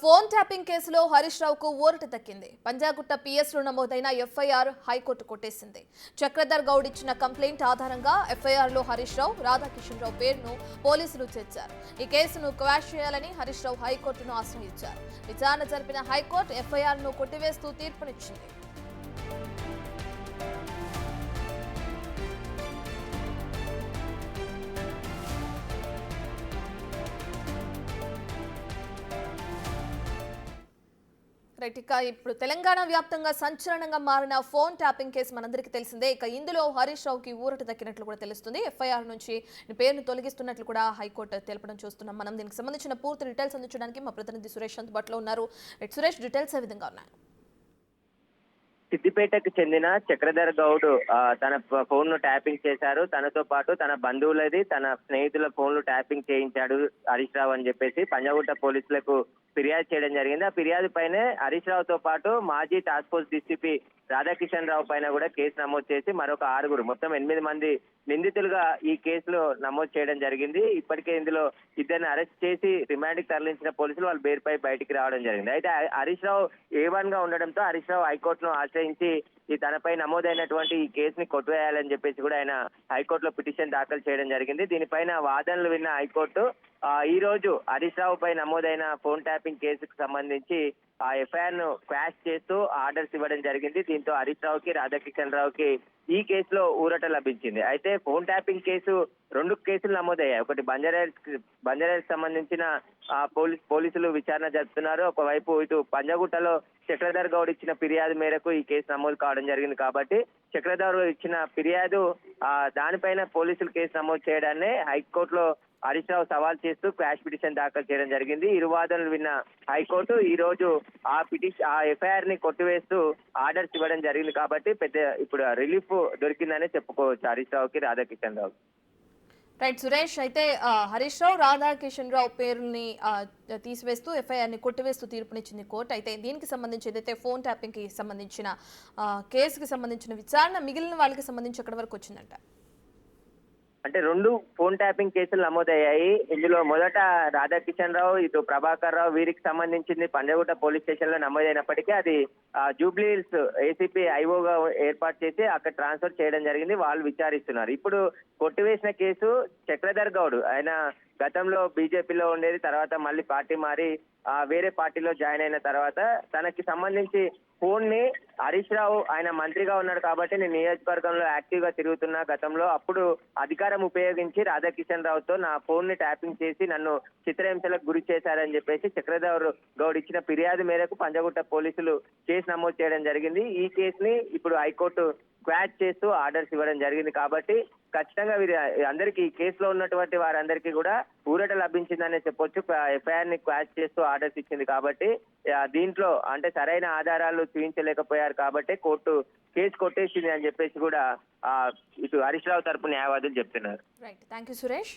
Phone tapping కేసులో హరీష్ రావుకు ఊరట దక్కింది. పంజాగుట్ట పిఎస్లో నమోదైన ఎఫ్ఐఆర్ హైకోర్టు కొట్టేసింది. చక్రధర్ గౌడ్ ఇచ్చిన కంప్లైంట్ ఆధారంగా ఎఫ్ఐఆర్లో హరీష్ రావు, రాధాకిషన్ రావు పేరును పోలీసులు చేర్చారు. ఈ కేసును క్వాష్ చేయాలని హరీష్ రావు హైకోర్టును ఆశ్రయించారు. విచారణ జరిపిన హైకోర్టు ఎఫ్ఐఆర్ను కొట్టివేస్తూ తీర్పునిచ్చింది. ఇప్పుడు తెలంగాణ వ్యాప్తంగా సంచలనంగా మారిన ఫోన్ ట్యాపింగ్ కేసు మనందరికీ తెలిసిందే. ఇందులో హరీష్ రావుకి ఊరట దక్కినట్లు కూడా తెలుస్తుంది. ఎఫ్ఐఆర్ నుంచి పేరును తొలగిస్తున్నట్లు కూడా హైకోర్టు తెలపడం చూస్తున్నాం. మనం దీనికి సంబంధించిన పూర్తి డీటెయిల్స్ అందించడానికి మా ప్రతినిధి సురేష్ అందుబాటులో ఉన్నారు. సురేష్, డీటెయిల్స్ ఏ విధంగా ఉన్నాయి? సిద్దిపేటకు చెందిన చక్రధర్ గౌడ్ తన ఫోన్ ను ట్యాపింగ్ చేశారు. తనతో పాటు తన బంధువులది, తన స్నేహితుల ఫోన్లు ట్యాపింగ్ చేయించాడు హరీష్ రావు అని చెప్పేసి పంజాగుట్ట పోలీసులకు ఫిర్యాదు చేయడం జరిగింది. ఆ ఫిర్యాదు పైనే హరీష్ రావుతో పాటు మాజీ టాస్క్ ఫోర్స్ డీసీపీ రాధాకిషన్ రావు పైన కూడా కేసు నమోదు చేసి మరొక 6 మొత్తం 8 మంది నిందితులుగా ఈ కేసులో నమోదు చేయడం జరిగింది. ఇప్పటికే ఇందులో ఇద్దరిని అరెస్ట్ చేసి రిమాండ్ కి తరలించిన పోలీసులు వాళ్ళు బెయిల్పై బయటికి రావడం జరిగింది. అయితే హరీష్ రావు A1 గా ఉండడంతో హరీష్ రావు హైకోర్టును ఆశ్రయించి ఈ తనపై నమోదైనటువంటి ఈ కేసుని కొట్టివేయాలని చెప్పేసి కూడా ఆయన హైకోర్టులో పిటిషన్ దాఖలు చేయడం జరిగింది. దీనిపైన వాదనలు విన్న హైకోర్టు ఈ రోజు హరీష్ రావు పై నమోదైన ఫోన్ ట్యాపింగ్ కేసుకు సంబంధించి ఆ ఎఫ్ఐఆర్ ను క్వాష్ చేస్తూ ఆర్డర్స్ ఇవ్వడం జరిగింది. దీంతో హరీష్ రావుకి, రాధాకిషన్ రావుకి ఈ కేసులో ఊరట లభించింది. అయితే ఫోన్ ట్యాపింగ్ కేసు 2 కేసులు నమోదయ్యాయి. ఒకటి బంజారాహిల్స్ సంబంధించిన పోలీసులు విచారణ జరుపుతున్నారు. ఒకవైపు ఇటు పంజాగుట్టలో చక్రధర్ గౌడ్ ఇచ్చిన ఫిర్యాదు మేరకు ఈ కేసు నమోదు కావడం జరిగింది. కాబట్టి చక్రధర్ ఇచ్చిన ఫిర్యాదు దానిపైన పోలీసులు కేసు నమోదు చేయడాన్ని హైకోర్టులో హరీష్ రావు సవాల్ చేస్తూ క్వాష్ పిటిషన్ దాఖలు చేయడం జరిగింది. ఇరు వాదనలు విన్న హైకోర్టు ఈ రోజు ఆ ఎఫ్ఐఆర్ ని కొట్టివేస్తూ ఆర్డర్స్ ఇవ్వడం జరిగింది. కాబట్టి ఇప్పుడు రిలీఫ్ దొరికిందనే చెప్పుకోవచ్చు హరీష్ రావుకి, రాధాకిషన్ రావు. రైట్ సురేష్, అయితే హరీష్ రావు, రాధాకిషన్ రావు పేరుని తీసివేస్తూ ఎఫ్ఐఆర్ ని కొట్టివేస్తూ తీర్పునిచ్చింది కోర్టు. అయితే దీనికి సంబంధించి ఏదైతే ఫోన్ ట్యాపింగ్ కి సంబంధించిన కేసుకి సంబంధించిన విచారణ మిగిలిన వాళ్ళకి సంబంధించి ఎక్కడి వరకు వచ్చిందంట? అంటే 2 ఫోన్ ట్యాపింగ్ కేసులు నమోదయ్యాయి. ఇందులో మొదట రాధాకిషన్ రావు, ఇటు ప్రభాకర్ రావు వీరికి సంబంధించింది పంజాగుట్ట పోలీస్ స్టేషన్ లో నమోదైనప్పటికీ అది జూబ్లీ హిల్స్ ఏసీపీ ఐఓగా ఏర్పాటు చేసి అక్కడ ట్రాన్స్ఫర్ చేయడం జరిగింది. వాళ్ళు విచారిస్తున్నారు. ఇప్పుడు కొట్టివేసిన కేసు చక్రధర్ గౌడ్, ఆయన గతంలో బీజేపీలో ఉండేది, తర్వాత మళ్ళీ పార్టీ మారి వేరే పార్టీలో జాయిన్ అయిన తర్వాత తనకి సంబంధించి ఫోన్ ని హరీష్ రావు, ఆయన మంత్రిగా ఉన్నాడు కాబట్టి నేను నియోజకవర్గంలో యాక్టివ్ గా తిరుగుతున్నా గతంలో, అప్పుడు అధికారం ఉపయోగించి రాధాకిషన్ రావుతో నా ఫోన్ ని ట్యాపింగ్ చేసి నన్ను చిత్రహింసలకు గురి చేశారని చెప్పేసి చక్రధర్ గౌడ్ ఇచ్చిన ఫిర్యాదు మేరకు పంజాగుట్ట పోలీసులు కేసు నమోదు చేయడం జరిగింది. ఈ కేసుని ఇప్పుడు హైకోర్టు క్వాష్ చేస్తూ ఆర్డర్స్ ఇవ్వడం జరిగింది. కాబట్టి ఖచ్చితంగా వీరి అందరికీ ఈ కేసులో ఉన్నటువంటి వారందరికీ కూడా ఊరట లభించిందనే చెప్పొచ్చు. ఎఫ్ఐఆర్ ని క్వాష్ చేస్తూ ఆర్డర్స్ ఇచ్చింది. కాబట్టి దీంట్లో అంటే సరైన ఆధారాలు చూపించలేకపోయారు కాబట్టి కోర్టు కేసు కొట్టేసింది అని చెప్పేసి కూడా ఇటు హరీష్ రావు తరపు న్యాయవాదులు చెప్తున్నారు. Right, thank you Suresh.